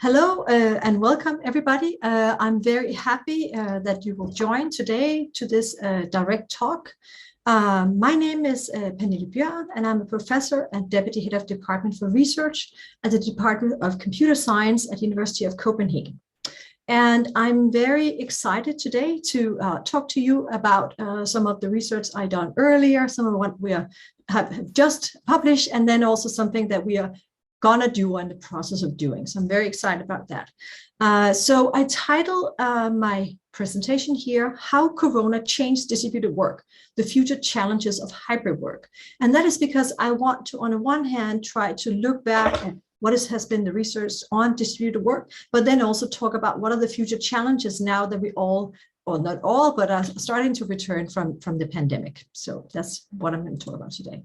Hello and welcome everybody. I'm very happy that you will join today to this direct talk. My name is Pernille Bjørn and I'm a professor and deputy head of department for research at the Department of Computer Science at University of Copenhagen. And I'm very excited today to talk to you about some of the research I done earlier, some of what we have just published, and then also something that we are gonna do in the process of doing. So I'm very excited about that. So I title my presentation here, How Corona Changed Distributed Work, the Future Challenges of Hybrid Work. And that is because I want to, on the one hand, try to look back at what has been the research on distributed work, but then also talk about what are the future challenges now that we all, or not all, but are starting to return from the pandemic. So that's what I'm going to talk about today.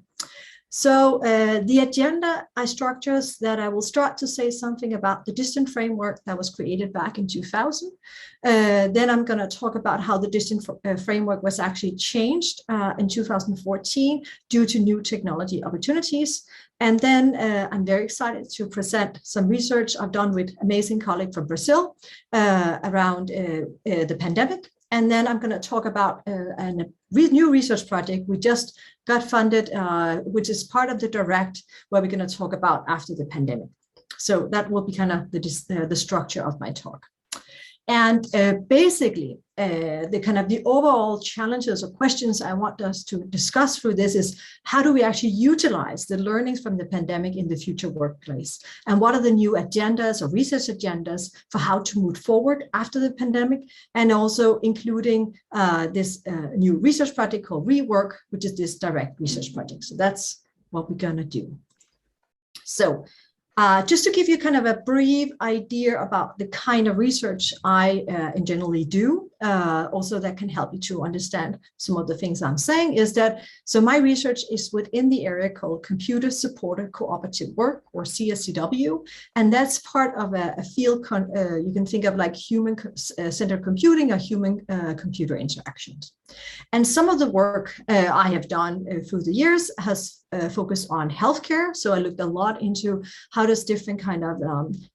So the agenda I structures that I will start to say something about the distant framework that was created back in 2000. Then I'm going to talk about how the distant framework was actually changed in 2014 due to new technology opportunities. And then I'm very excited to present some research I've done with amazing colleague from Brazil around the pandemic. And then I'm going to talk about a new research project we just got funded, which is part of the DIRECT, where we're going to talk about after the pandemic. So that will be kind of the structure of my talk. And basically, the overall challenges or questions I want us to discuss through this is how do we actually utilize the learnings from the pandemic in the future workplace? And what are the new agendas or research agendas for how to move forward after the pandemic? And also including this new research project called Rework, which is this direct research project. So that's what we're going to do. So just to give you kind of a brief idea about the kind of research I generally do, also that can help you to understand some of the things I'm saying is that, so my research is within the area called Computer Supported Cooperative Work, or CSCW, and that's part of a field you can think of like human-centered computing or human-computer interactions. And some of the work I have done through the years has focused on healthcare. So I looked a lot into how does different kind of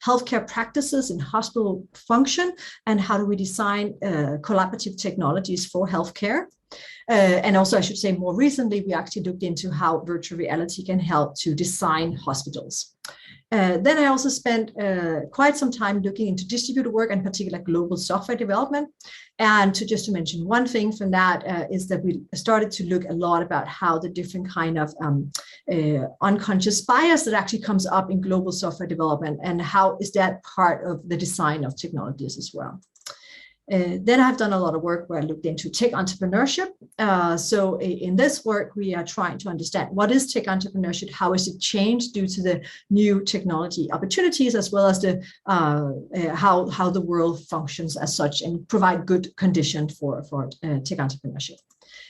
healthcare practices in hospital function, and how do we design collaborative technologies for healthcare. And also, I should say, more recently, we actually looked into how virtual reality can help to design hospitals. Then I also spent quite some time looking into distributed work, and particularly global software development. And just to mention one thing from that is that we started to look a lot about how the different kind of unconscious bias that actually comes up in global software development, and how is that part of the design of technologies as well. Then I've done a lot of work where I looked into tech entrepreneurship. So in this work, we are trying to understand what is tech entrepreneurship, how is it changed due to the new technology opportunities, as well as the how the world functions as such, and provide good conditions for tech entrepreneurship.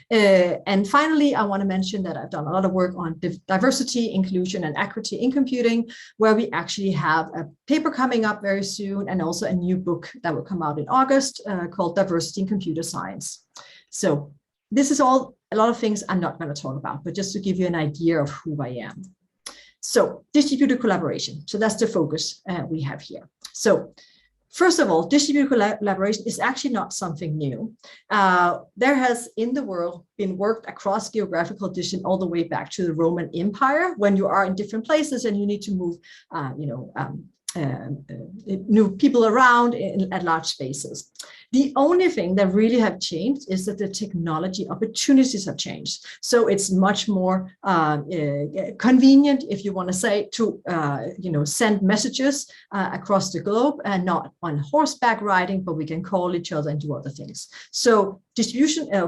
And finally, I want to mention that I've done a lot of work on diversity, inclusion, and equity in computing, where we actually have a paper coming up very soon, and also a new book that will come out in August called Diversity in Computer Science. So this is all a lot of things I'm not going to talk about, but just to give you an idea of who I am. So distributed collaboration. So that's the focus we have here. So first of all, distributed collaboration is actually not something new. There has in the world been worked across geographical distance all the way back to the Roman Empire, when you are in different places and you need to move, new people around at large spaces. The only thing that really have changed is that the technology opportunities have changed. So it's much more convenient, if you want to say, to send messages across the globe, and not on horseback riding, but we can call each other and do other things. So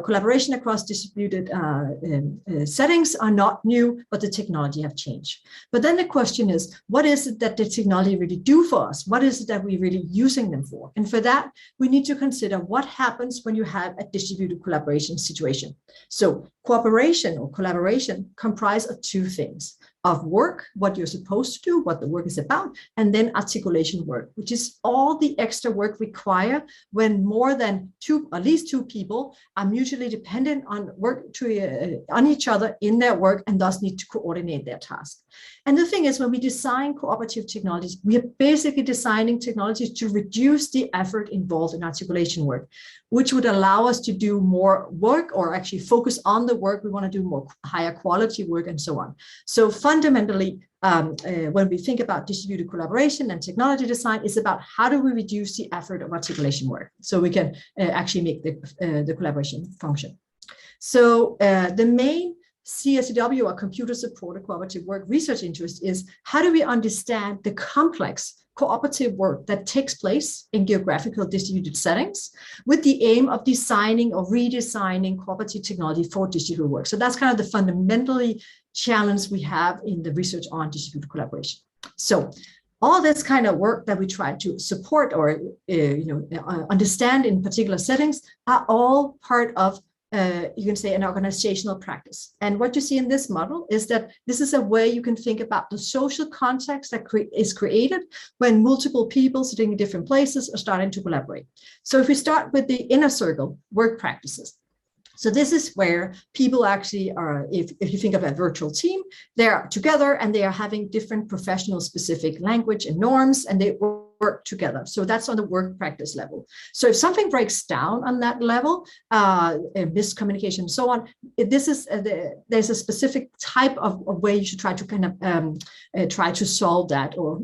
collaboration across distributed settings are not new, but the technology have changed. But then the question is, what is it that the technology really do for us? What is it that we're really using them for? And for that, we need to consider what happens when you have a distributed collaboration situation. So cooperation or collaboration comprise of two things: of work, what you're supposed to do, what the work is about, and then articulation work, which is all the extra work required when more than at least two people are mutually dependent on each other in their work, and thus need to coordinate their task. And the thing is, when we design cooperative technologies, we are basically designing technologies to reduce the effort involved in articulation work, which would allow us to do more work, or actually focus on the work. We want to do more higher quality work and so on. So fundamentally, when we think about distributed collaboration and technology design, it's about how do we reduce the effort of articulation work so we can actually make the collaboration function. So the main CSCW, or computer supported cooperative work research interest, is how do we understand the complex cooperative work that takes place in geographical distributed settings with the aim of designing or redesigning cooperative technology for distributed work. So that's kind of the fundamentally challenge we have in the research on distributed collaboration. So all this kind of work that we try to support or understand in particular settings are all part of you can say an organizational practice. And what you see in this model is that this is a way you can think about the social context that is created when multiple people sitting in different places are starting to collaborate. So if we start with the inner circle work practices. So this is where people actually are, if you think of a virtual team, they're together and they are having different professional specific language and norms, and they work together. So that's on the work practice level. So if something breaks down on that level, miscommunication and so on, this is there's a specific type of way you should try to kind of try to solve that, or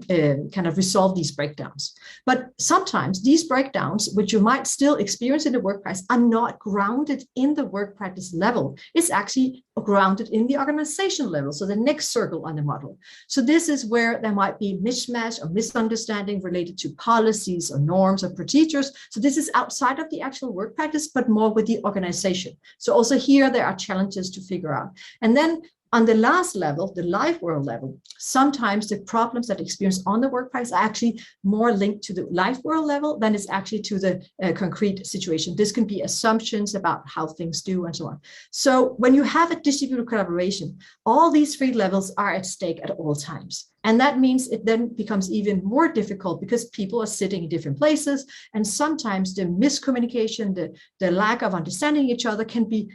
kind of resolve these breakdowns. But sometimes these breakdowns, which you might still experience in the work practice, are not grounded in the work practice level. It's actually grounded in the organization level, so the next circle on the model. So this is where there might be mismatch or misunderstanding related to policies or norms or procedures. So this is outside of the actual work practice, but more with the organization. So also here there are challenges to figure out. And then on the last level, the life world level, sometimes the problems that experience on the workplace are actually more linked to the life world level than it's actually to the concrete situation. This can be assumptions about how things do and so on. So when you have a distributed collaboration, all these three levels are at stake at all times. And that means it then becomes even more difficult because people are sitting in different places, and sometimes the miscommunication, the lack of understanding each other can be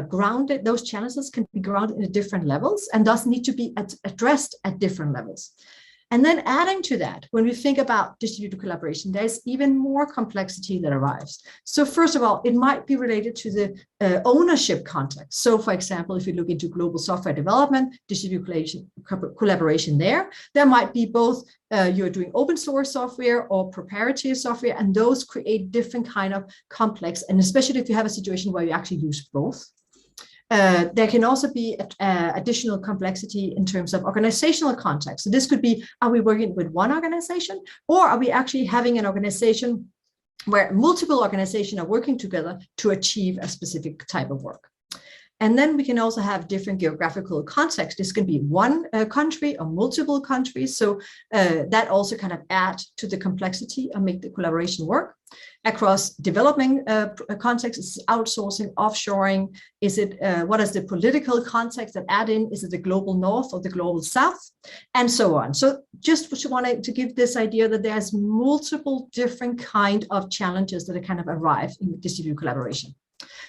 grounded. Those challenges can be grounded in different levels and thus need to be addressed at different levels. And then adding to that, when we think about distributed collaboration, there's even more complexity that arrives. So first of all, it might be related to the ownership context. So for example, if you look into global software development, distributed collaboration there might be both you're doing open source software or proprietary software, and those create different kind of complex, and especially if you have a situation where you actually use both. There can also be additional complexity in terms of organizational context. So this could be, are we working with one organization, or are we actually having an organization where multiple organizations are working together to achieve a specific type of work? And then we can also have different geographical context. This can be one country or multiple countries. So that also kind of add to the complexity and make the collaboration work. Across developing context, is outsourcing, offshoring? Is it, what is the political context that add in? Is it the global north or the global south? And so on. So just wanted to give this idea that there's multiple different kind of challenges that kind of arrive in distributed collaboration.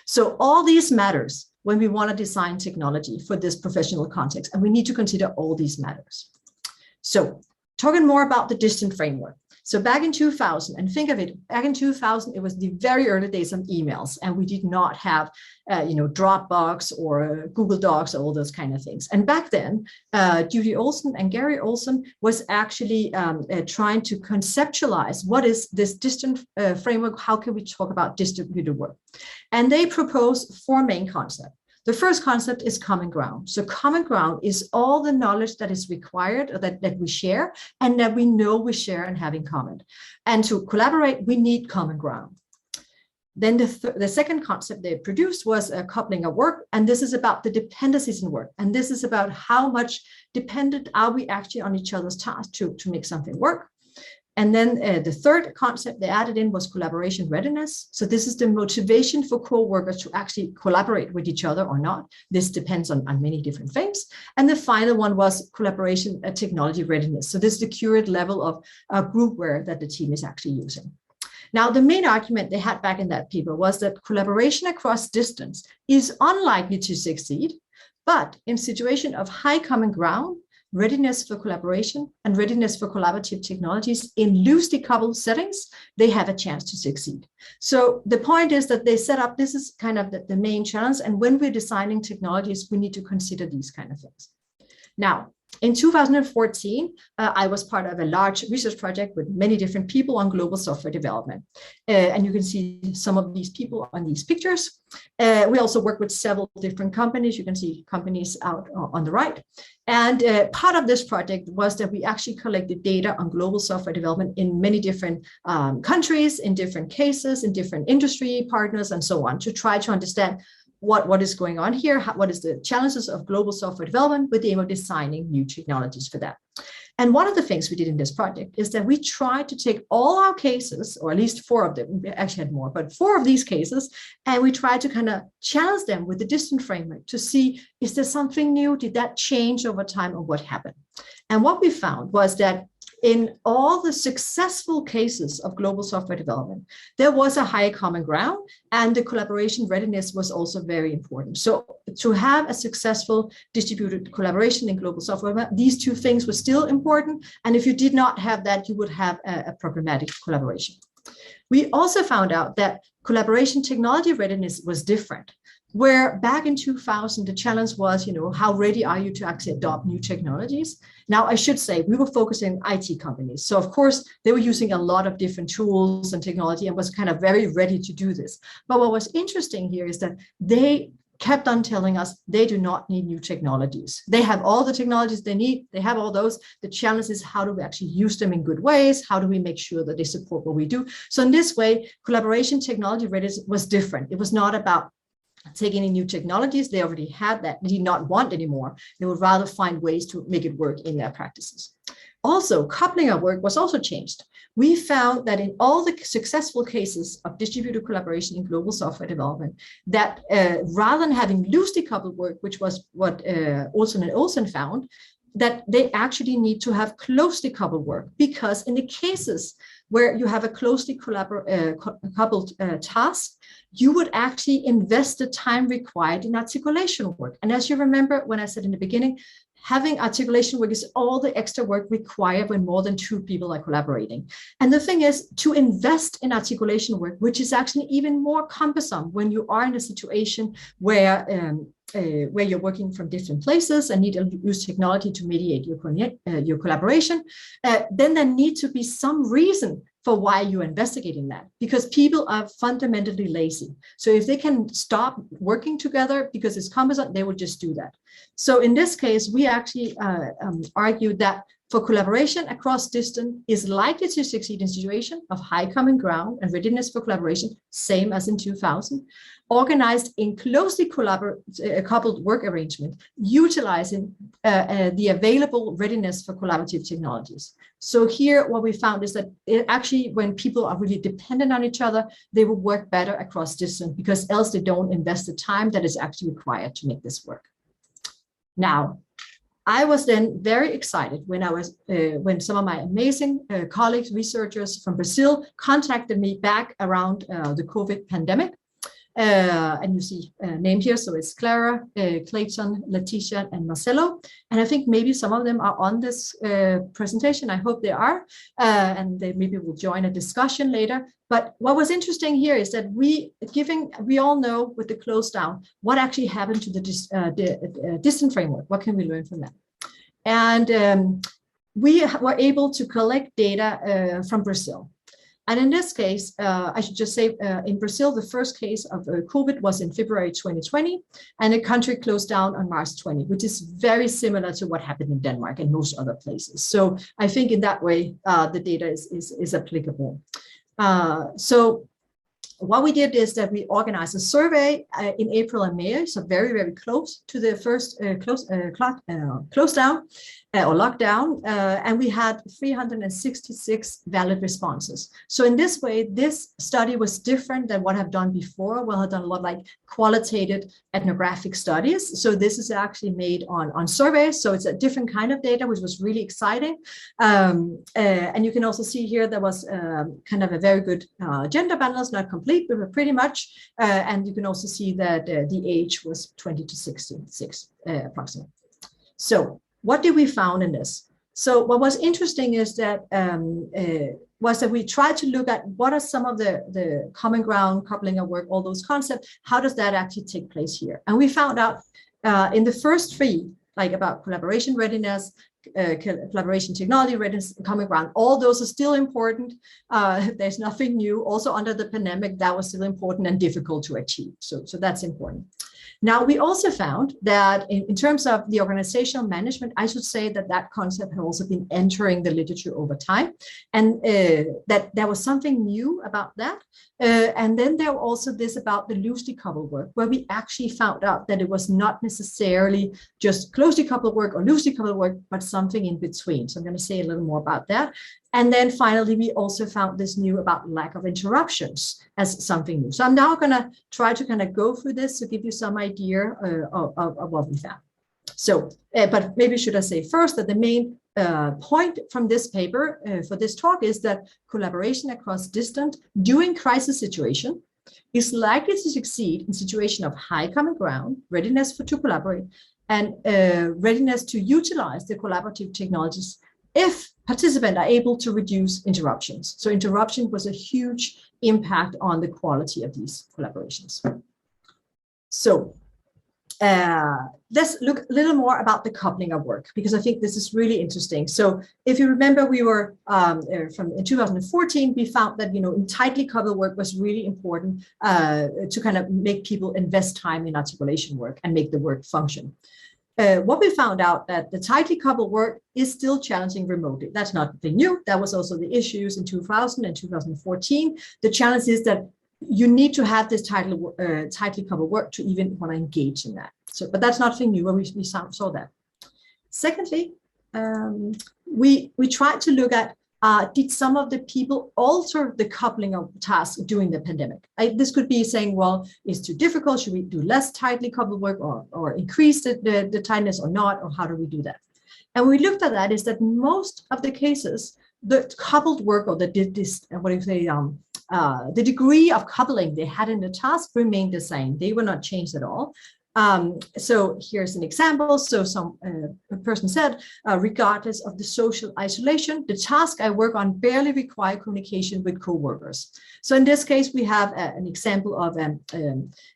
So all these matters when we want to design technology for this professional context, and we need to consider all these matters. So talking more about the distant framework. So back in 2000, and think of it, back in 2000, it was the very early days of emails, and we did not have, Dropbox or Google Docs, or all those kind of things. And back then, Judy Olson and Gary Olson was actually trying to conceptualize what is this distant framework, how can we talk about distributed work? And they proposed four main concepts. The first concept is common ground. So common ground is all the knowledge that is required, or that we share, and that we know we share and have in common. And to collaborate, we need common ground. Then the second concept they produced was a coupling of work. And this is about the dependencies in work. And this is about how much dependent are we actually on each other's tasks to make something work. And then the third concept they added in was collaboration readiness. So this is the motivation for co-workers to actually collaborate with each other or not. This depends on many different things. And the final one was collaboration technology readiness. So this is the current level of groupware that the team is actually using. Now, the main argument they had back in that paper was that collaboration across distance is unlikely to succeed, but in situation of high common ground, readiness for collaboration and readiness for collaborative technologies in loosely coupled settings, they have a chance to succeed. So the point is that they set up, this is kind of the main challenge. And when we're designing technologies, we need to consider these kind of things. Now, in 2014, I was part of a large research project with many different people on global software development. And you can see some of these people on these pictures. We also work with several different companies. You can see companies out on the right. And part of this project was that we actually collected data on global software development in many different countries, in different cases, in different industry partners, and so on, to try to understand what is going on here, what is the challenges of global software development with the aim of designing new technologies for that. And one of the things we did in this project is that we tried to take all our cases, or at least 4 of them, we actually had more, but 4 of these cases, and we tried to kind of challenge them with the distant framework to see, is there something new? Did that change over time, or what happened? And what we found was that in all the successful cases of global software development, there was a high common ground, and the collaboration readiness was also very important. So to have a successful distributed collaboration in global software, these 2 things were still important. And if you did not have that, you would have a problematic collaboration. We also found out that collaboration technology readiness was different. Where back in 2000, the challenge was, how ready are you to actually adopt new technologies? Now, I should say we were focusing on IT companies. So of course, they were using a lot of different tools and technology and was kind of very ready to do this. But what was interesting here is that they kept on telling us they do not need new technologies. They have all the technologies they need. They have all those. The challenge is, how do we actually use them in good ways? How do we make sure that they support what we do? So in this way, collaboration technology readiness was different. It was not about taking in new technologies. They already had that. They did not want anymore. They would rather find ways to make it work in their practices. Also, coupling our work was also changed. We found that in all the successful cases of distributed collaboration in global software development, that rather than having loosely coupled work, which was what Olsen and Olsen found, that they actually need to have closely coupled work, because in the cases where you have a closely coupled task, you would actually invest the time required in articulation work. And as you remember, when I said in the beginning, having articulation work is all the extra work required when more than 2 people are collaborating. And the thing is, to invest in articulation work, which is actually even more cumbersome when you are in a situation where you're working from different places and need to use technology to mediate your collaboration, then there needs to be some reason for why you're investigating that, because people are fundamentally lazy. So if they can stop working together because it's cumbersome, they will just do that. So in this case, we actually argued that for collaboration across distance is likely to succeed in situation of high common ground and readiness for collaboration, same as in 2000, organized in closely coupled work arrangement, utilizing the available readiness for collaborative technologies. So here, what we found is that actually, when people are really dependent on each other, they will work better across distance, because else they don't invest the time that is actually required to make this work. Now, I was then very excited when some of my amazing colleagues, researchers from Brazil, contacted me back around the COVID pandemic. And you see named here, so it's Clara, Clayton, Leticia, and Marcelo. And I think maybe some of them are on this presentation. I hope they are, and they maybe will join a discussion later. But what was interesting here is that we all know with the close down, what actually happened to the distant framework. What can we learn from that? And we were able to collect data from Brazil. And in this case, I should just say, in Brazil, the first case of COVID was in February 2020, and the country closed down on March 20, which is very similar to what happened in Denmark and most other places. So I think in that way, the data is applicable. So what we did is that we organized a survey in April and May, so very, very close to the first close down or lockdown, and we had 366 valid responses. So in this way, this study was different than what I've done before. Well, I've done a lot like qualitative ethnographic studies. So this is actually made on surveys. So it's a different kind of data, which was really exciting. And you can also see here there was kind of a very good gender balance, not complete, but pretty much. And you can also see that the age was 20 to 66 approximately. So What did we found in this? So what was interesting is that we tried to look at what are some of the common ground, coupling of work, all those concepts. How does that actually take place here? And we found out in the first three, like about collaboration readiness, collaboration technology readiness, common ground, all those are still important. There's nothing new. Also under the pandemic, that was still important and difficult to achieve. So that's important. Now, we also found that in terms of the organizational management, I should say that that concept has also been entering the literature over time, and that there was something new about that. And then there was also this about the loosely coupled work, where we actually found out that it was not necessarily just closely coupled work or loosely coupled work, but something in between. So I'm going to say a little more about that. And then finally, we also found this new about lack of interruptions as something new. So I'm now going to try to kind of go through this to give you some idea of what we found. So, but maybe should I say first that the main point from this paper for this talk is that collaboration across distance during crisis situation is likely to succeed in situation of high common ground, readiness to collaborate, and readiness to utilize the collaborative technologies if participants are able to reduce interruptions. So interruption was a huge impact on the quality of these collaborations. So let's look a little more about the coupling of work, because I think this is really interesting. So if you remember, we were in 2014, we found that, in tightly coupled work was really important to kind of make people invest time in articulation work and make the work function. What we found out that the tightly coupled work is still challenging remotely. That's not nothing new. That was also the issues in 2000 and 2014. The challenge is that you need to have this tightly coupled work to even want to engage in that. So, but that's nothing new. We saw that. Secondly, we tried to look at did some of the people alter the coupling of tasks during the pandemic? This could be saying, well, it's too difficult. Should we do less tightly coupled work or increase the tightness or not? Or how do we do that? And we looked at that is that most of the cases, the coupled work or the degree of coupling they had in the task remained the same. They were not changed at all. So here's an example. So a person said, regardless of the social isolation, the task I work on barely require communication with co-workers. So in this case, we have an example of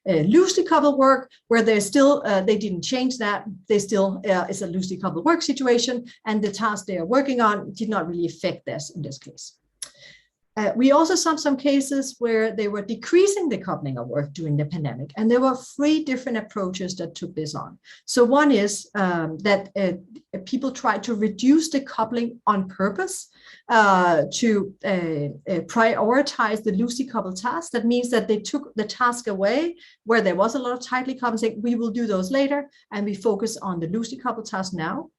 loosely coupled work where they're still, they didn't change that. They still, it's a loosely coupled work situation, and the task they are working on did not really affect this in this case. We also saw some cases where they were decreasing the coupling of work during the pandemic, and there were 3 different approaches that took this on. So one is that people tried to reduce the coupling on purpose to prioritize the loosely coupled tasks. That means that they took the task away where there was a lot of tightly coupled, saying we will do those later, and we focus on the loosely coupled task now.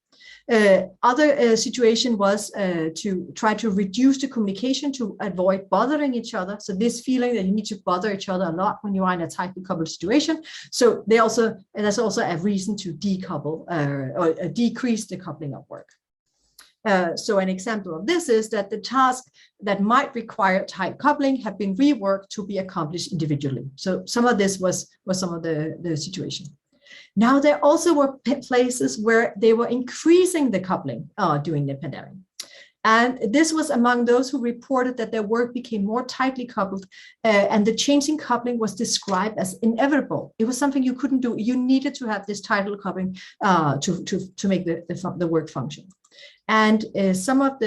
Other situation was to try to reduce the communication to avoid bothering each other. So this feeling that you need to bother each other a lot when you are in a tightly coupled situation. So that's also a reason to decouple or decrease the coupling of work. So an example of this is that the task that might require tight coupling have been reworked to be accomplished individually. So some of this was some of the situation. Now, there also were places where they were increasing the coupling during the pandemic. And this was among those who reported that their work became more tightly coupled, and the changing coupling was described as inevitable. It was something you couldn't do. You needed to have this tighter coupling to make the work function. And some of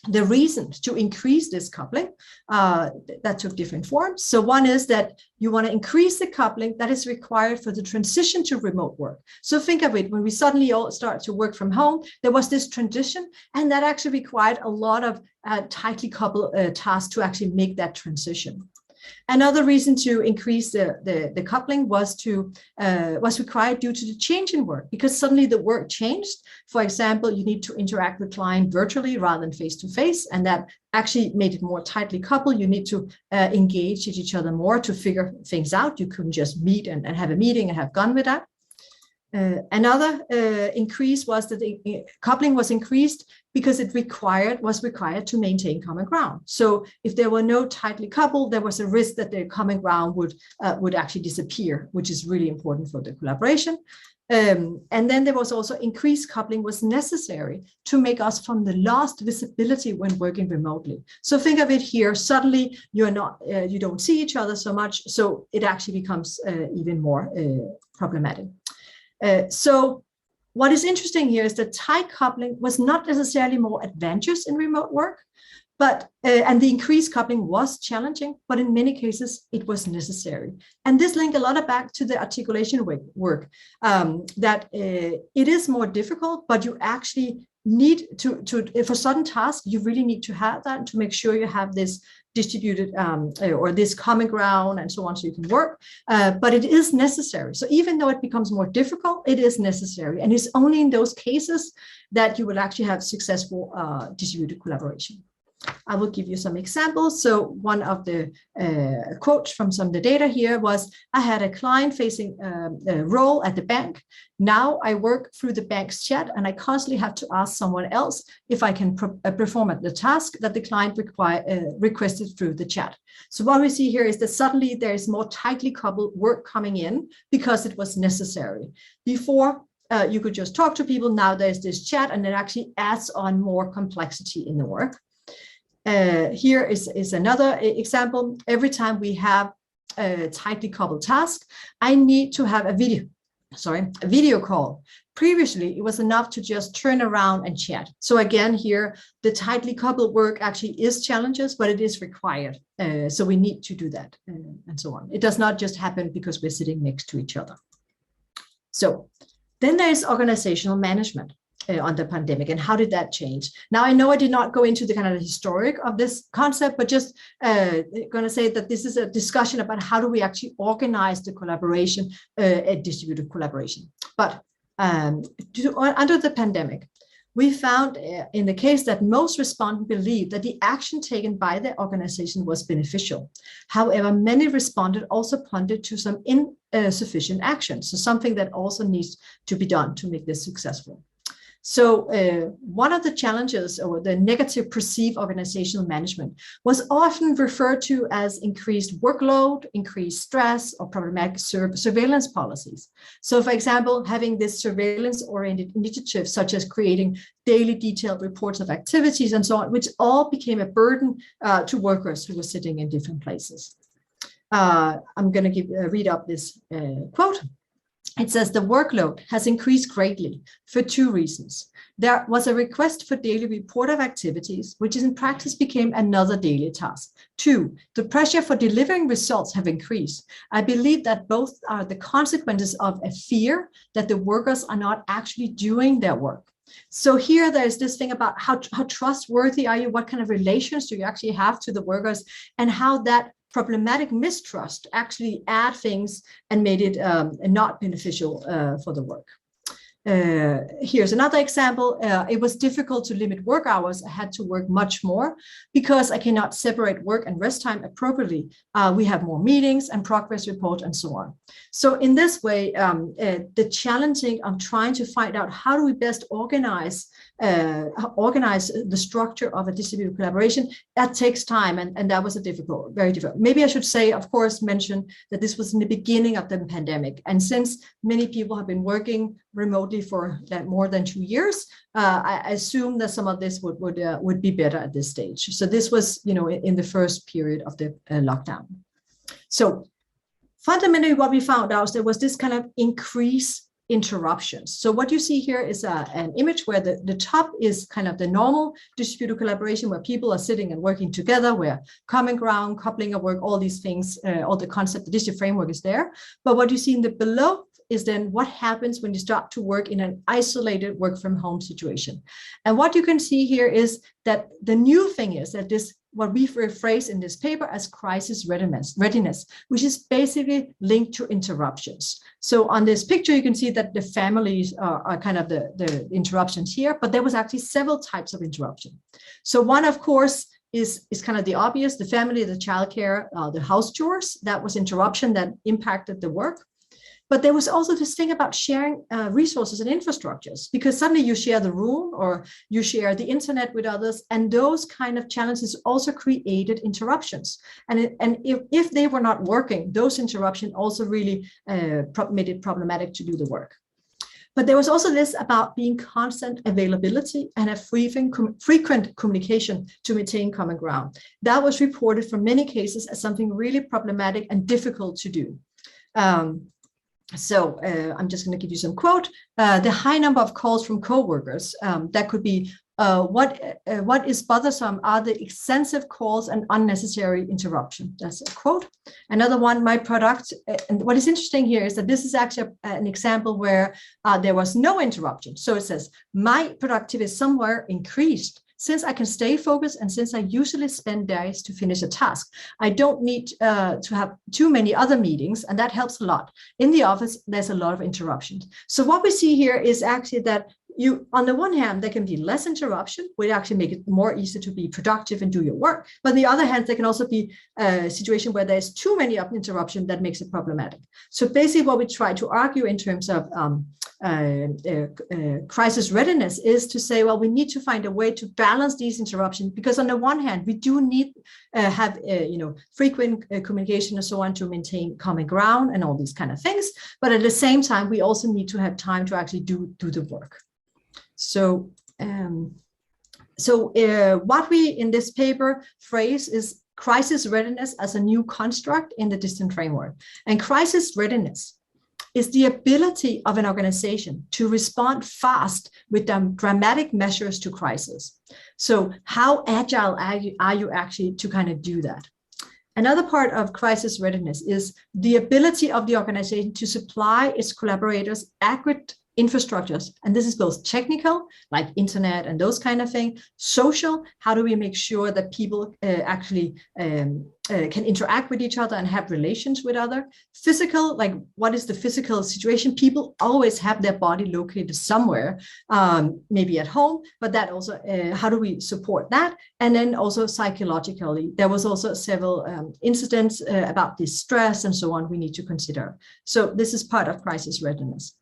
the reasons to increase this coupling that took different forms. So one is that you want to increase the coupling that is required for the transition to remote work. So think of it, when we suddenly all start to work from home, there was this transition, and that actually required a lot of tightly coupled tasks to actually make that transition. Another reason to increase the coupling was required due to the change in work, because suddenly the work changed. For example, you need to interact with client virtually rather than face-to-face, and that actually made it more tightly coupled. You need to engage with each other more to figure things out. You couldn't just meet and have a meeting and have gone with that. Another increase was that the coupling was increased because it was required to maintain common ground. So if there were no tightly coupled, there was a risk that the common ground would actually disappear, which is really important for the collaboration. And then there was also increased coupling was necessary to make us from the lost visibility when working remotely. So think of it here, suddenly you're not, you don't see each other so much, so it actually becomes even more problematic. So what is interesting here is that tight coupling was not necessarily more advantageous in remote work, but and the increased coupling was challenging, but in many cases it was necessary. And this linked a lot of back to the articulation work, that it is more difficult, but you actually need to for certain tasks, you really need to have that to make sure you have this distributed or this common ground and so on, so you can work, but it is necessary. So even though it becomes more difficult, it is necessary. And it's only in those cases that you will actually have successful distributed collaboration. I will give you some examples. So one of the quotes from some of the data here was, I had a client-facing role at the bank. Now I work through the bank's chat, and I constantly have to ask someone else if I can perform the task that the client requested through the chat. So what we see here is that suddenly there is more tightly coupled work coming in because it was necessary. Before, you could just talk to people. Now there's this chat, and it actually adds on more complexity in the work. Here is another example. Every time we have a tightly coupled task, I need to have a video call. Previously, it was enough to just turn around and chat. So again, here, the tightly coupled work actually is challenges, but it is required. So we need to do that and so on. It does not just happen because we're sitting next to each other. So then there's organizational management on the pandemic, and how did that change? Now, I know I did not go into the kind of historic of this concept, but just going to say that this is a discussion about how do we actually organize the collaboration, distributed collaboration. But under the pandemic, we found in the case that most respondents believed that the action taken by the organization was beneficial. However, many respondents also pointed to some insufficient action, so something that also needs to be done to make this successful. So one of the challenges, or the negative perceived organizational management, was often referred to as increased workload, increased stress, or problematic surveillance policies. So for example, having this surveillance-oriented initiative, such as creating daily detailed reports of activities and so on, which all became a burden to workers who were sitting in different places. I'm going to read up this quote. It says the workload has increased greatly for two reasons. There was a request for daily report of activities, which in practice became another daily task. Two, the pressure for delivering results have increased. I believe that both are the consequences of a fear that the workers are not actually doing their work. So here there's this thing about how trustworthy are you, what kind of relations do you actually have to the workers, and how that problematic mistrust actually add things and made it not beneficial for the work. Here's another example. It was difficult to limit work hours. I had to work much more because I cannot separate work and rest time appropriately. We have more meetings and progress reports and so on. So in this way, the challenging of trying to find out how do we best organize the structure of a distributed collaboration, that takes time, and that was very difficult. Maybe I should say, of course, mention that this was in the beginning of the pandemic, and since many people have been working remotely for more than 2 years, I assume that some of this would be better at this stage. So this was, in the first period of the lockdown. So fundamentally, what we found out is there was this kind of increase interruptions. So what you see here is an image where the top is kind of the normal distributed collaboration, where people are sitting and working together, where common ground, coupling of work, all these things, all the concept, the distributed framework is there. But what you see in the below is then what happens when you start to work in an isolated work from home situation. And what you can see here is that the new thing is that what we rephrase in this paper as crisis readiness, which is basically linked to interruptions. So on this picture, you can see that the families are kind of the interruptions here, but there was actually several types of interruption. So one, of course, is kind of the obvious, the family, the childcare, the house chores. That was interruption that impacted the work. But there was also this thing about sharing resources and infrastructures, because suddenly you share the room or you share the internet with others, and those kind of challenges also created interruptions. And if they were not working, those interruptions also really made it problematic to do the work. But there was also this about being constant availability and a frequent communication to maintain common ground. That was reported for many cases as something really problematic and difficult to do. So I'm just going to give you some quote. The high number of calls from co-workers, that could be what is bothersome are the extensive calls and unnecessary interruption. That's a quote. Another one, my product, and what is interesting here is that this is actually an example where there was no interruption. So it says, my productivity is somewhere increased. Since I can stay focused and since I usually spend days to finish a task, I don't need to have too many other meetings, and that helps a lot. In the office, there's a lot of interruptions. So what we see here is actually that you, on the one hand, there can be less interruption, which actually make it more easy to be productive and do your work. But on the other hand, there can also be a situation where there's too many interruptions that makes it problematic. So basically what we try to argue in terms of crisis readiness is to say, well, we need to find a way to balance these interruptions, because on the one hand, we do need have frequent communication and so on to maintain common ground and all these kind of things. But at the same time, we also need to have time to actually do the work. So, what we in this paper phrase is crisis readiness as a new construct in the distant framework. And crisis readiness is the ability of an organization to respond fast with dramatic measures to crisis. So how agile are you actually to kind of do that? Another part of crisis readiness is the ability of the organization to supply its collaborators accurate infrastructures, and this is both technical, like internet and those kind of things, social, how do we make sure that people actually can interact with each other and have relations with others, physical, like what is the physical situation, people always have their body located somewhere, maybe at home, but that also, how do we support that? And then also psychologically, there was also several incidents about this stress and so on we need to consider. So this is part of crisis readiness.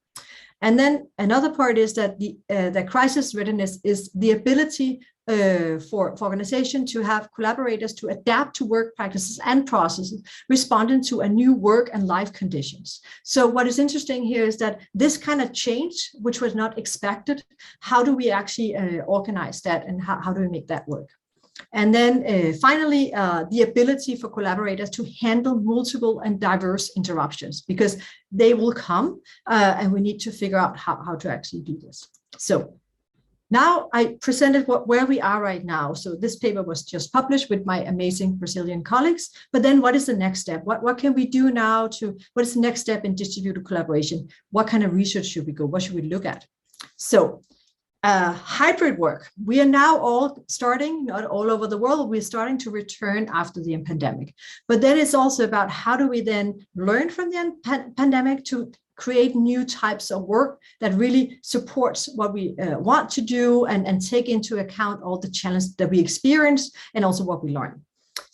And then another part is that the crisis readiness is the ability for organization to have collaborators to adapt to work practices and processes responding to a new work and life conditions. So what is interesting here is that this kind of change, which was not expected, how do we actually organize that and how do we make that work? And then finally, the ability for collaborators to handle multiple and diverse interruptions, because they will come and we need to figure out how to actually do this. So now I presented where we are right now. So this paper was just published with my amazing Brazilian colleagues. But then what is the next step? What can we do now what is the next step in distributed collaboration? What kind of research should we go? What should we look at? So hybrid work. We are now all starting, not all over the world, we're starting to return after the pandemic. But then it's also about how do we then learn from the pandemic to create new types of work that really supports what we want to do and take into account all the challenges that we experienced and also what we learn.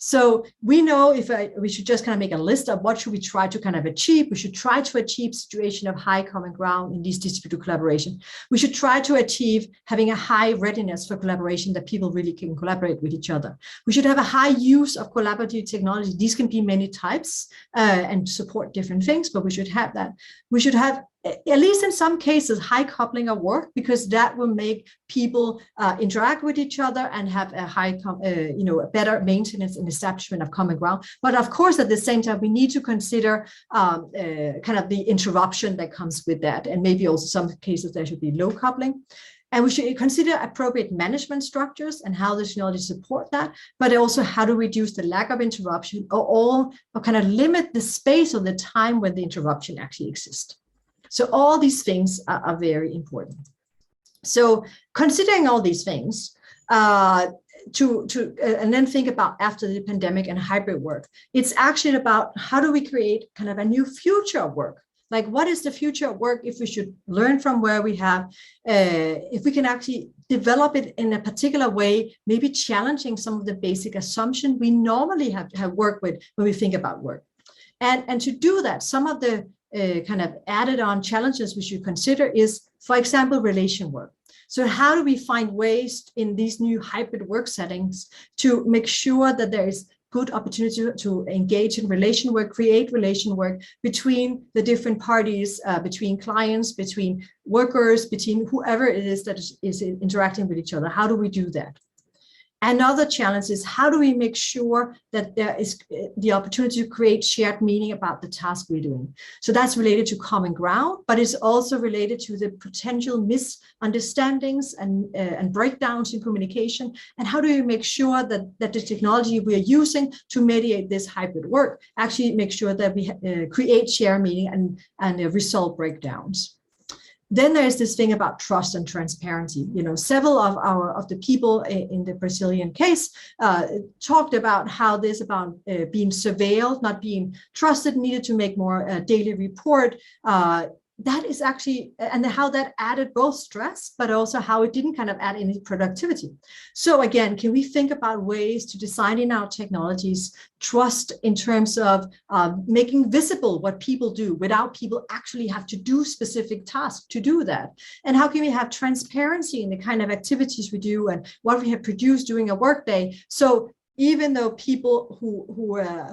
So we know we should just kind of make a list of what should we try to kind of achieve. We should try to achieve situation of high common ground in these distributed collaboration. We should try to achieve having a high readiness for collaboration that people really can collaborate with each other. We should have a high use of collaborative technology. These can be many types and support different things, but we should have that. We should have, at least in some cases, high coupling of work, because that will make people interact with each other and have a high, a better maintenance and establishment of common ground. But of course, at the same time, we need to consider kind of the interruption that comes with that. And maybe also some cases there should be low coupling. And we should consider appropriate management structures and how the technology support that, but also how to reduce the lack of interruption or kind of limit the space or the time when the interruption actually exists. So all these things are very important. So considering all these things, and then think about after the pandemic and hybrid work, it's actually about how do we create kind of a new future of work? Like what is the future of work if we should learn from where we have, if we can actually develop it in a particular way, maybe challenging some of the basic assumptions we normally have worked with when we think about work. And to do that, some of the kind of added on challenges we should consider is, for example, relation work. So how do we find ways in these new hybrid work settings to make sure that there is good opportunity to engage in relation work, create relation work between the different parties, between clients, between workers, between whoever it is that is interacting with each other. How do we do that? Another challenge is how do we make sure that there is the opportunity to create shared meaning about the task we're doing? So that's related to common ground, but it's also related to the potential misunderstandings and breakdowns in communication. And how do we make sure that the technology we are using to mediate this hybrid work actually make sure that we create shared meaning and resolve breakdowns? Then there's this thing about trust and transparency. You know, several of the people in the Brazilian case talked about how this about being surveilled, not being trusted, needed to make more daily report. That is actually, and how that added both stress, but also how it didn't kind of add any productivity. So again, can we think about ways to design in our technologies trust in terms of making visible what people do without people actually have to do specific tasks to do that? And how can we have transparency in the kind of activities we do and what we have produced during a workday? So even though people who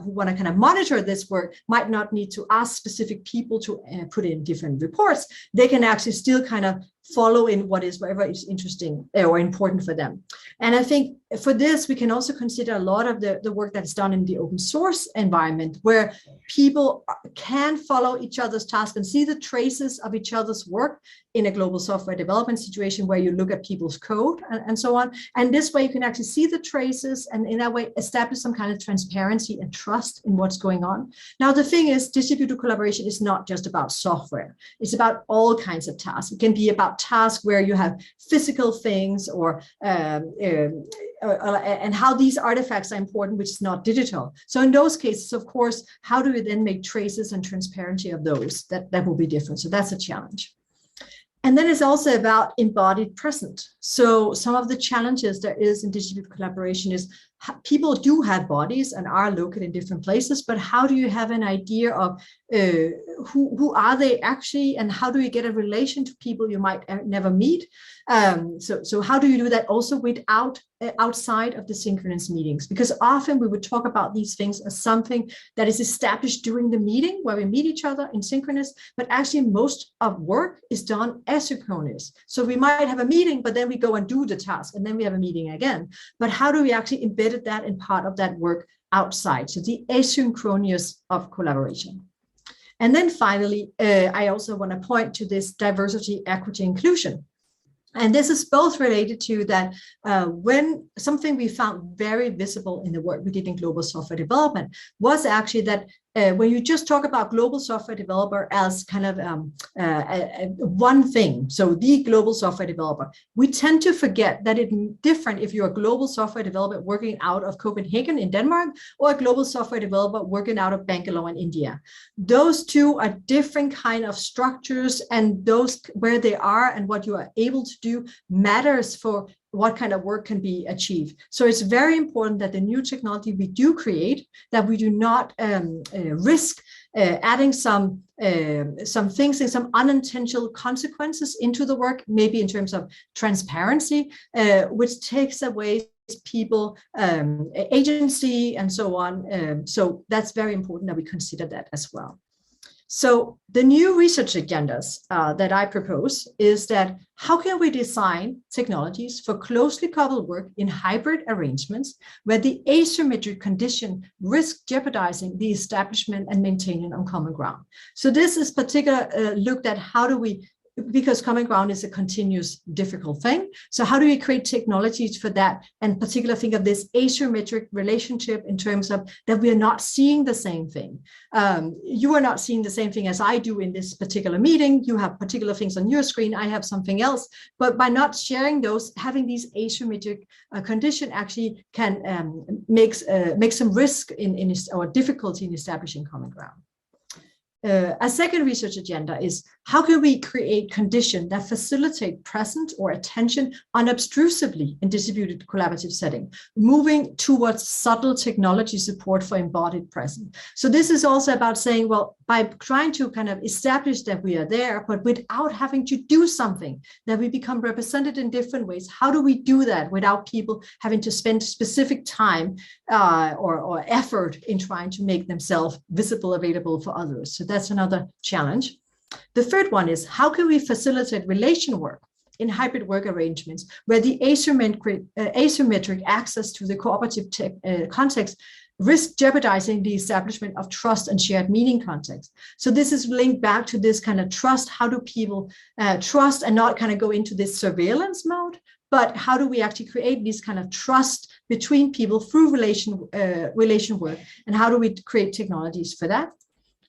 want to kind of monitor this work might not need to ask specific people to put in different reports, they can actually still kind of follow in whatever is interesting or important for them. And I think for this, we can also consider a lot of the work that's done in the open source environment, where people can follow each other's tasks and see the traces of each other's work in a global software development situation where you look at people's code and so on. And this way you can actually see the traces and in that way establish some kind of transparency and trust in what's going on. Now, the thing is, distributed collaboration is not just about software. It's about all kinds of tasks. It can be about tasks where you have physical things or and how these artifacts are important, which is not digital. So in those cases, of course, how do we then make traces and transparency of those? That will be different. So that's a challenge. And then it's also about embodied present. So some of the challenges there is in distributed collaboration is people do have bodies and are located in different places, but how do you have an idea of who are they actually, and how do you get a relation to people you might never meet? So how do you do that also without outside of the synchronous meetings? Because often we would talk about these things as something that is established during the meeting where we meet each other in synchronous, but actually most of work is done asynchronous. So we might have a meeting, but then we go and do the task and then we have a meeting again. But how do we actually embed that in part of that work outside? So the asynchronous of collaboration. And then finally, I also want to point to this diversity, equity, inclusion. And this is both related to that when something we found very visible in the work we did in global software development was actually that when you just talk about global software developer as kind of one thing, so the global software developer, we tend to forget that it's different if you're a global software developer working out of Copenhagen in Denmark or a global software developer working out of Bangalore in India. Those two are different kind of structures, and those where they are and what you are able to do matters for what kind of work can be achieved. So it's very important that the new technology we do create, that we do not risk adding some things and some unintentional consequences into the work, maybe in terms of transparency, which takes away people agency and so on. So that's very important that we consider that as well. So the new research agendas that I propose is that how can we design technologies for closely coupled work in hybrid arrangements where the asymmetric condition risks jeopardizing the establishment and maintaining on common ground. So this is particularly looked at how do we, because common ground is a continuous difficult thing. So how do we create technologies for that? And particularly think of this asymmetric relationship in terms of that we are not seeing the same thing. You are not seeing the same thing as I do in this particular meeting. You have particular things on your screen. I have something else. But by not sharing those, having these asymmetric condition actually can make some risk in or difficulty in establishing common ground. A second research agenda is how can we create conditions that facilitate presence or attention unobtrusively in distributed collaborative setting, moving towards subtle technology support for embodied presence. So this is also about saying, well, by trying to kind of establish that we are there, but without having to do something, that we become represented in different ways. How do we do that without people having to spend specific time or effort in trying to make themselves visible, available for others. So that's another challenge. The third one is, how can we facilitate relation work in hybrid work arrangements where the asymmetric access to the cooperative context risk jeopardizing the establishment of trust and shared meaning context. So this is linked back to this kind of trust. How do people trust and not kind of go into this surveillance mode? But how do we actually create this kind of trust between people through relation work? And how do we create technologies for that?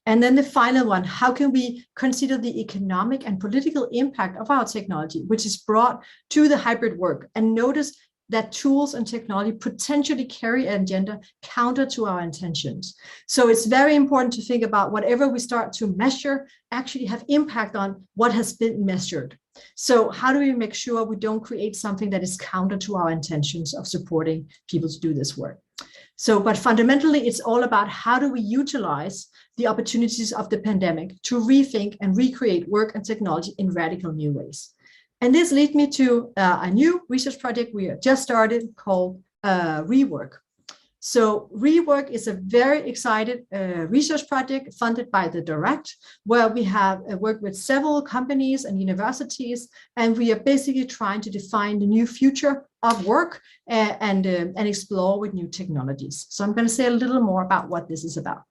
And then the final one, how can we consider the economic and political impact of our technology, which is brought to the hybrid work, and notice that tools and technology potentially carry an agenda counter to our intentions. So it's very important to think about whatever we start to measure actually have impact on what has been measured. So how do we make sure we don't create something that is counter to our intentions of supporting people to do this work? So, but fundamentally, it's all about how do we utilize the opportunities of the pandemic to rethink and recreate work and technology in radical new ways. And this leads me to a new research project we have just started called Rework. So Rework is a very excited research project funded by the DIRECT, where we have worked with several companies and universities, and we are basically trying to define the new future of work and explore with new technologies. So I'm going to say a little more about what this is about.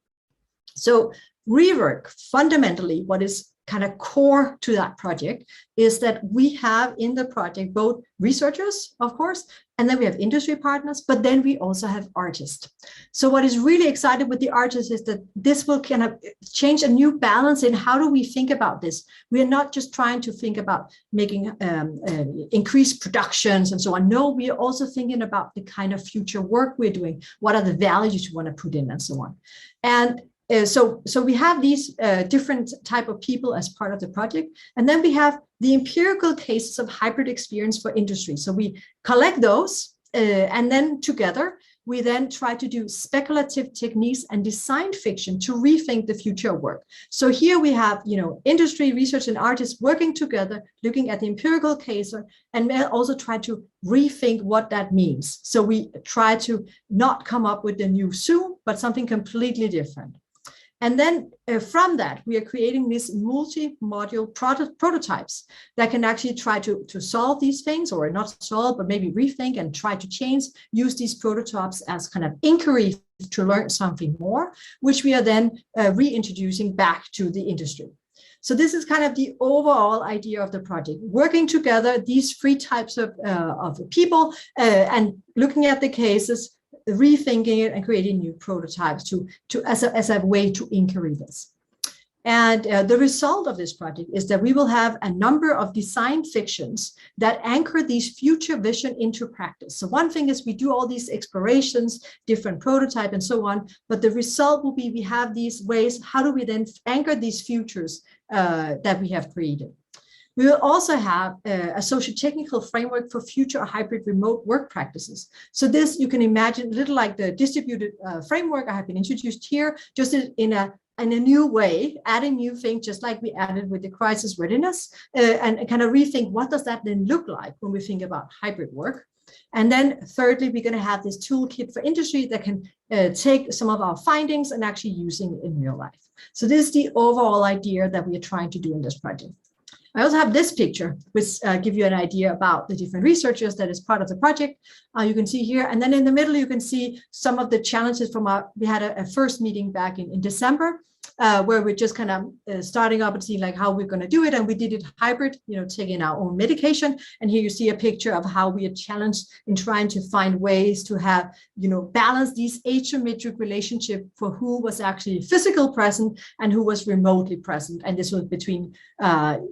So Rework, fundamentally, what is kind of core to that project is that we have in the project both researchers, of course, and then we have industry partners, but then we also have artists. So what is really exciting with the artists is that this will kind of change a new balance in how do we think about this. We are not just trying to think about making increased productions and so on. No, we are also thinking about the kind of future work we're doing. What are the values you want to put in and so on. And so we have these different type of people as part of the project. And then we have the empirical cases of hybrid experience for industry. So we collect those and then together, we then try to do speculative techniques and design fiction to rethink the future of work. So here we have, industry, research, and artists working together, looking at the empirical case, and also try to rethink what that means. So we try to not come up with the new Zoom, but something completely different. And then from that, we are creating these multi-module prototypes that can actually try to solve these things, or not solve, but maybe rethink and try to change, use these prototypes as kind of inquiry to learn something more, which we are then reintroducing back to the industry. So this is kind of the overall idea of the project, working together, these three types of people and looking at the cases, rethinking it and creating new prototypes as a way to inquiry this. And the result of this project is that we will have a number of design fictions that anchor these future vision into practice. So one thing is we do all these explorations, different prototype and so on, but the result will be we have these ways, how do we then anchor these futures that we have created? We will also have a socio-technical framework for future hybrid remote work practices. So this, you can imagine, a little like the distributed framework I have been introduced here, just in a new way, adding new things, just like we added with the crisis readiness, and kind of rethink what does that then look like when we think about hybrid work. And then thirdly, we're going to have this toolkit for industry that can take some of our findings and actually using it in real life. So this is the overall idea that we are trying to do in this project. I also have this picture, which give you an idea about the different researchers that is part of the project. You can see here, and then in the middle, you can see some of the challenges from we had a first meeting back in December, where we're just kind of starting up and seeing like how we're going to do it. And we did it hybrid, taking our own medication. And here you see a picture of how we are challenged in trying to find ways to have, balance these asymmetric relationship for who was actually physically present and who was remotely present. And this was between,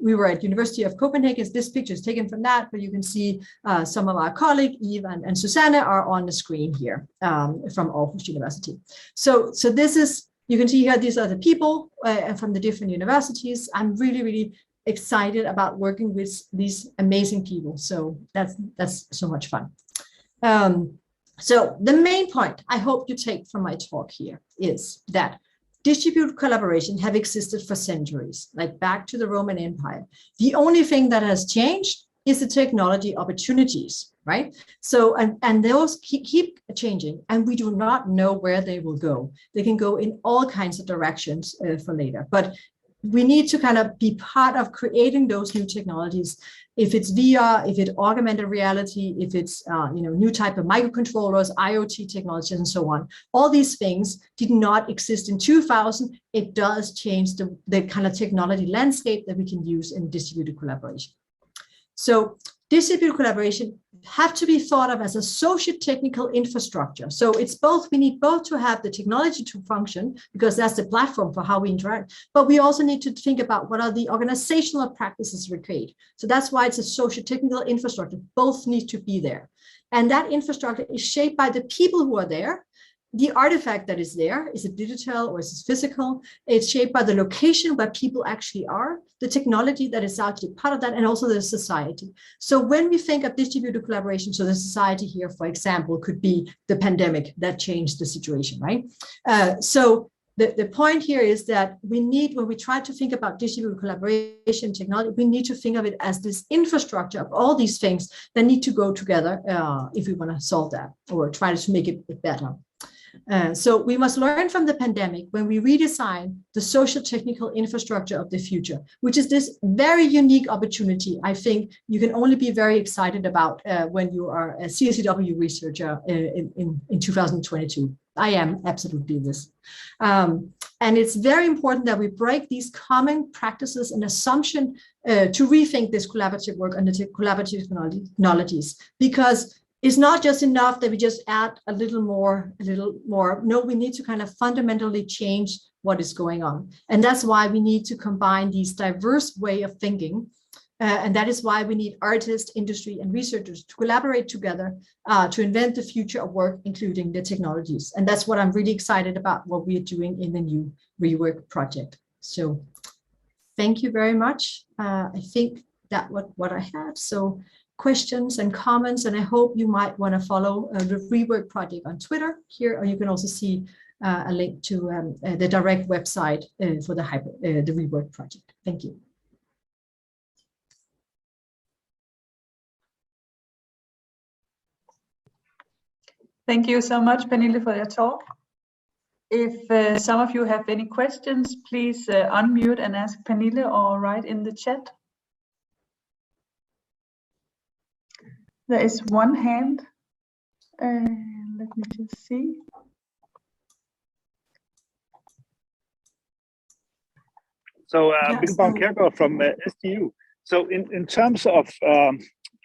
we were at University of Copenhagen. This picture is taken from that, but you can see some of our colleagues, Eve and Susanne, are on the screen here from Aarhus University. So this is, you can see here, these are the people from the different universities. I'm really, really excited about working with these amazing people. So that's so much fun. So the main point I hope you take from my talk here is that distributed collaboration have existed for centuries, like back to the Roman Empire. The only thing that has changed is the technology opportunities right? So, and those keep changing, and we do not know where they will go. They can go in all kinds of directions for later, but we need to kind of be part of creating those new technologies. If it's VR, if it's augmented reality, if it's new type of microcontrollers, IoT technologies, and so on. All these things did not exist in 2000. It does change the kind of technology landscape that we can use in distributed collaboration. So distributed collaboration have to be thought of as a socio-technical infrastructure. So it's both, we need both to have the technology to function, because that's the platform for how we interact, but we also need to think about what are the organizational practices we create. So that's why it's a socio-technical infrastructure. Both need to be there. And that infrastructure is shaped by the people who are there. The artifact that is there, is it digital or is it physical? It's shaped by the location where people actually are, the technology that is actually part of that, and also the society. So when we think of distributed collaboration, so the society here, for example, could be the pandemic that changed the situation, right? So the point here is that we need, when we try to think about distributed collaboration technology, we need to think of it as this infrastructure of all these things that need to go together if we want to solve that or try to make it better. So we must learn from the pandemic when we redesign the social technical infrastructure of the future, which is this very unique opportunity. I think you can only be very excited about when you are a CSCW researcher in 2022. I am absolutely this. And it's very important that we break these common practices and assumption to rethink this collaborative work and the collaborative technologies, because it's not just enough that we just add a little more. No, we need to kind of fundamentally change what is going on. And that's why we need to combine these diverse way of thinking. And that is why we need artists, industry, and researchers to collaborate together to invent the future of work, including the technologies. And that's what I'm really excited about, what we are doing in the new Rework project. So thank you very much. I think that what I have. So questions and comments, and I hope you might want to follow the Rework project on Twitter here, or you can also see a link to the direct website for the Rework project. Thank you. Thank you so much, Pernille, for your talk. If some of you have any questions, please unmute and ask Pernille or write in the chat. There is one hand. Let me just see. So, Bjørn from SDU. So, in terms of,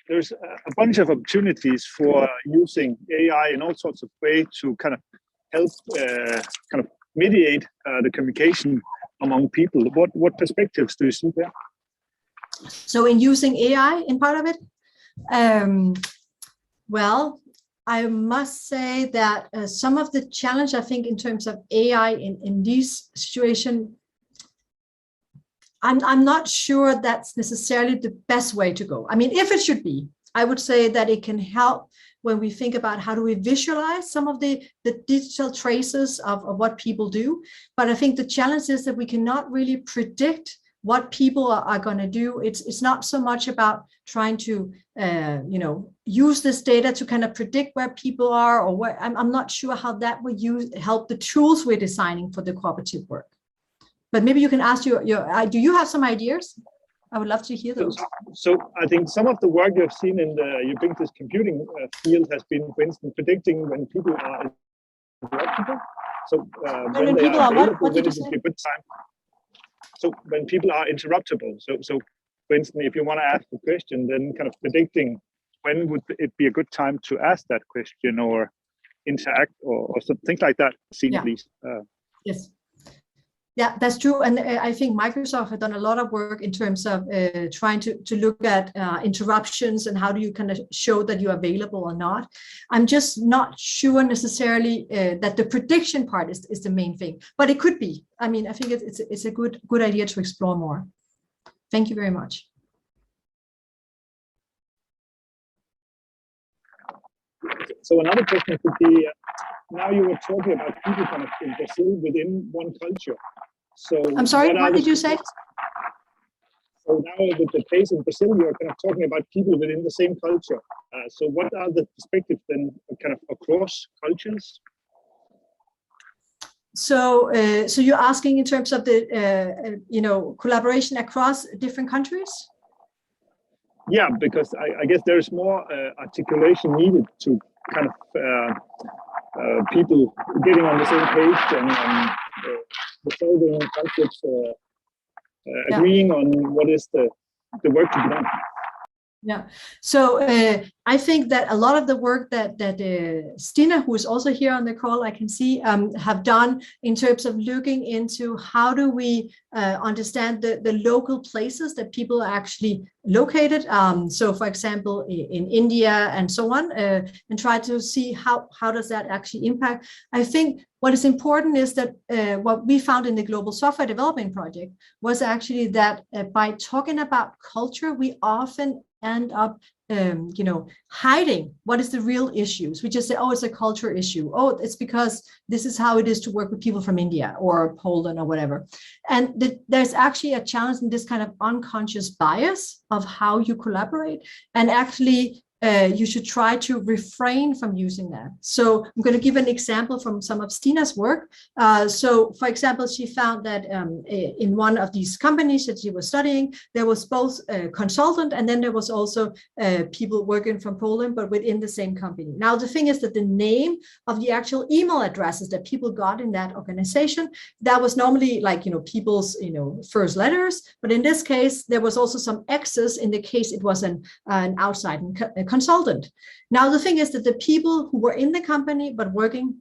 there's a bunch of opportunities for using AI in all sorts of ways to kind of help, kind of mediate the communication among people. What perspectives do you see there? So, in using AI in part of it. Well, I must say that some of the challenge, I think, in terms of AI in this situation, I'm not sure that's necessarily the best way to go. I mean, if it should be, I would say that it can help when we think about how do we visualize some of the digital traces of what people do. But I think the challenge is that we cannot really predict what people are going to do. It's not so much about trying to use this data to kind of predict where people are, or where I'm not sure how that would help the tools we're designing for the cooperative work. But maybe you can ask do you have some ideas? I would love to hear those. So I think some of the work you've seen in the ubiquitous computing field has been, for instance, predicting when people are interruptible. So when they are available, when it would be a good time. So when people are interruptible, so for instance, if you want to ask a question, then kind of predicting when would it be a good time to ask that question or interact or something like that, at least. Yes. Yeah, that's true. And I think Microsoft has done a lot of work in terms of trying to look at interruptions and how do you kind of show that you're available or not. I'm just not sure necessarily that the prediction part is the main thing, but it could be. I mean, I think it's a good idea to explore more. Thank you very much. So another question could be, now you were talking about people kind of in Brazil within one culture. So I'm sorry, what did you say? So now with the case in Brazil, you're kind of talking about people within the same culture. So what are the perspectives then kind of across cultures? So, so you're asking in terms of the, collaboration across different countries? Yeah, because I guess there's more articulation needed to kind of people getting on the same page and resolving conflicts, agreeing on what is the work to be done. Yeah, so I think that a lot of the work that Stina, who is also here on the call, I can see, have done in terms of looking into how do we understand the local places that people are actually located. So, for example, in India and so on, and try to see how does that actually impact. I think what is important is that what we found in the Global Software Development Project was actually that by talking about culture, we often end up hiding what is the real issues. We just say, oh, it's a culture issue. Oh, it's because this is how it is to work with people from India or Poland or whatever. And there's actually a challenge in this kind of unconscious bias of how you collaborate, and actually you should try to refrain from using that. So I'm going to give an example from some of Stina's work. So, for example, she found that in one of these companies that she was studying, there was both a consultant and then there was also people working from Poland, but within the same company. Now, the thing is that the name of the actual email addresses that people got in that organization, that was normally like, people's, first letters. But in this case, there was also some X's in the case it was an outside consultant. Now, the thing is that the people who were in the company but working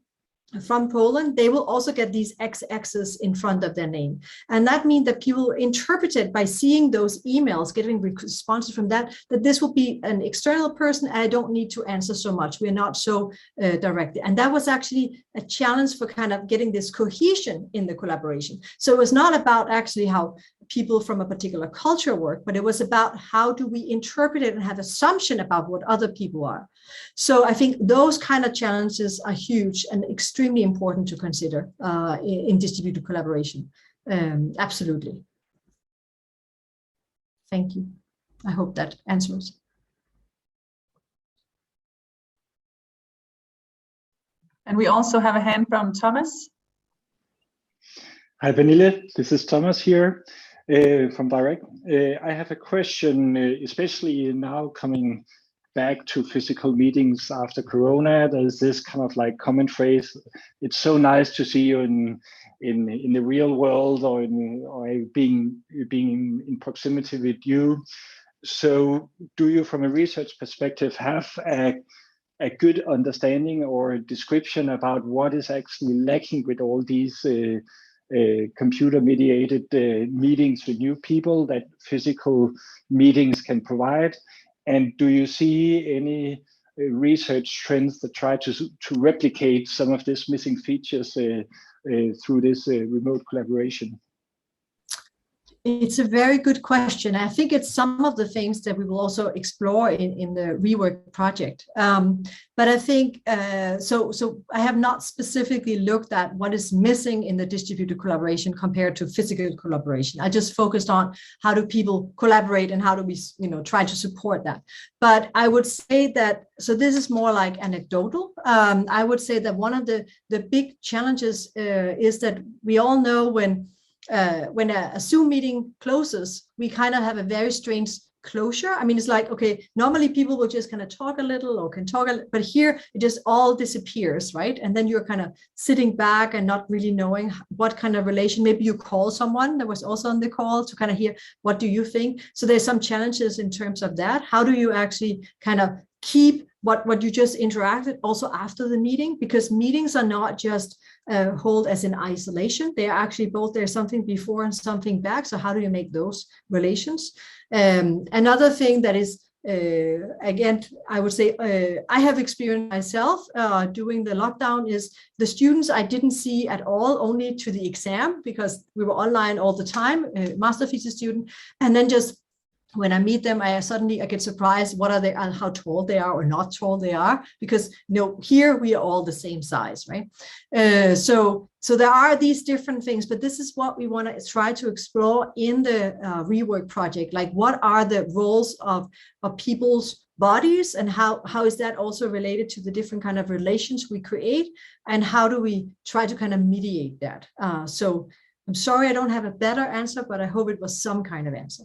from Poland, they will also get these XXs in front of their name. And that means that people interpreted by seeing those emails, getting responses from that this will be an external person. I don't need to answer so much. We're not so direct. And that was actually a challenge for kind of getting this cohesion in the collaboration. So it was not about actually how people from a particular culture work, but it was about how do we interpret it and have assumption about what other people are. So I think those kind of challenges are huge and extremely important to consider in distributed collaboration. Absolutely. Thank you. I hope that answers. And we also have a hand from Thomas. Hi, Pernille. This is Thomas here from DIRECT. I have a question, especially now coming back to physical meetings after Corona. There's this kind of like common phrase: "It's so nice to see you in the real world, or being in proximity with you." So, do you, from a research perspective, have a good understanding or a description about what is actually lacking with all these computer-mediated meetings with new people that physical meetings can provide? And do you see any research trends that try to replicate some of these missing features through this remote collaboration? It's a very good question. I think it's some of the things that we will also explore in the Rework project. But I think, so I have not specifically looked at what is missing in the distributed collaboration compared to physical collaboration. I just focused on how do people collaborate and how do we, try to support that. But I would say that, so this is more like anecdotal. I would say that one of the big challenges is that we all know when a Zoom meeting closes, we kind of have a very strange closure. I mean, it's like, okay, normally people will just kind of talk a little or can talk a little, but here it just all disappears, right? And then you're kind of sitting back and not really knowing what kind of relation. Maybe you call someone that was also on the call to kind of hear, what do you think? So there's some challenges in terms of that. How do you actually kind of keep what you just interacted also after the meeting? Because meetings are not just hold as in isolation. They are actually both, there's something before and something back. So how do you make those relations? Another thing that is, again, I would say I have experienced myself during the lockdown is the students I didn't see at all, only to the exam because we were online all the time, master thesis student, and then just when I meet them, I get surprised what are they, how tall they are or not tall they are, because here we are all the same size, right? So there are these different things, but this is what we want to try to explore in the Rework project. Like, what are the roles of people's bodies, and how is that also related to the different kind of relations we create, and how do we try to kind of mediate that? So I'm sorry I don't have a better answer, but I hope it was some kind of answer.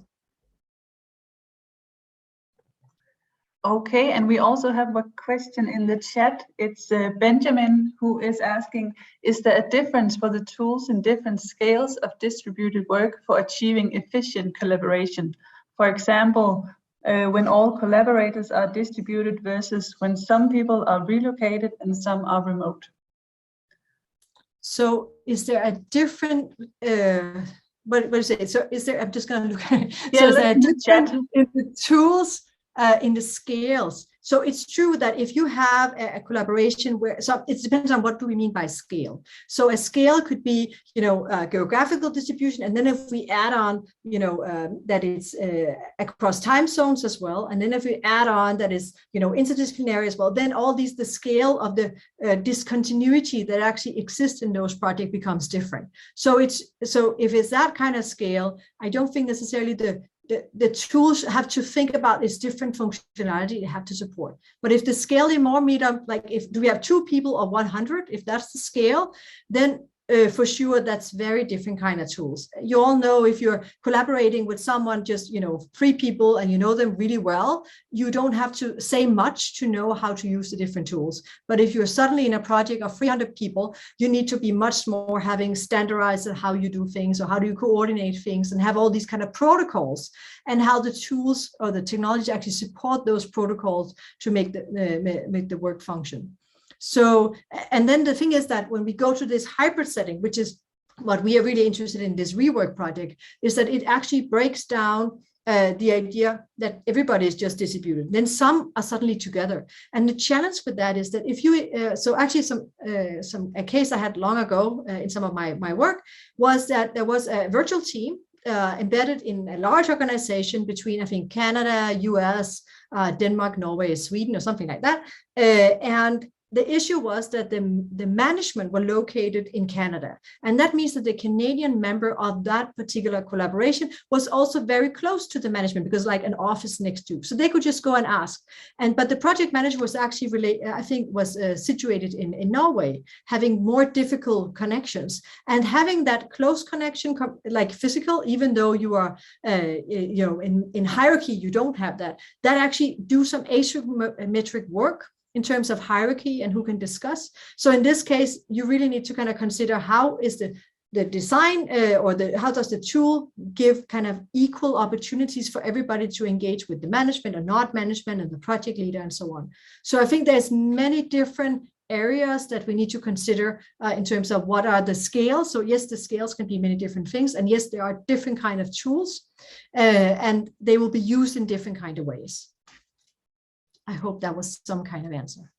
Okay, and we also have a question in the chat. It's Benjamin who is asking, is there a difference for the tools in different scales of distributed work for achieving efficient collaboration? For example, when all collaborators are distributed versus when some people are relocated and some are remote? So is there a different, what do you say? So is there, I'm just going to look at it. Yeah, so is there a different in the tools in the scales? So it's true that if you have a collaboration where, so it depends on what do we mean by scale. So a scale could be, geographical distribution, and then if we add on, that it's across time zones as well, and then if we add on that is, interdisciplinary as well, then all these, the scale of the discontinuity that actually exists in those projects becomes different. So if it's that kind of scale, I don't think necessarily the tools have to think about is different functionality they have to support. But if the scale is more like do we have 2 people or 100, if that's the scale, then for sure that's very different kind of tools. You all know, if you're collaborating with someone, just 3 people, and you know them really well, you don't have to say much to know how to use the different tools. But if you're suddenly in a project of 300 people, you need to be much more having standardized how you do things, or how do you coordinate things, and have all these kind of protocols, and how the tools or the technology actually support those protocols to make the work function. So, and then the thing is that when we go to this hybrid setting, which is what we are really interested in this Rework project, is that it actually breaks down the idea that everybody is just distributed. Then some are suddenly together. And the challenge with that is that if you, so actually a case I had long ago in some of my work was that there was a virtual team embedded in a large organization between, I think, Canada, US, Denmark, Norway, Sweden, or something like that. And the issue was that the management were located in Canada. And that means that the Canadian member of that particular collaboration was also very close to the management, because like an office next to. So they could just go and ask. But the project manager was actually situated in Norway, having more difficult connections. And having that close connection, like physical, even though you are, in hierarchy, you don't have that actually do some asymmetric work in terms of hierarchy and who can discuss. So in this case, you really need to kind of consider how is the design how does the tool give kind of equal opportunities for everybody to engage with the management or not management and the project leader and so on. So I think there's many different areas that we need to consider in terms of what are the scales. So yes, the scales can be many different things. And yes, there are different kind of tools and they will be used in different kind of ways. I hope that was some kind of answer.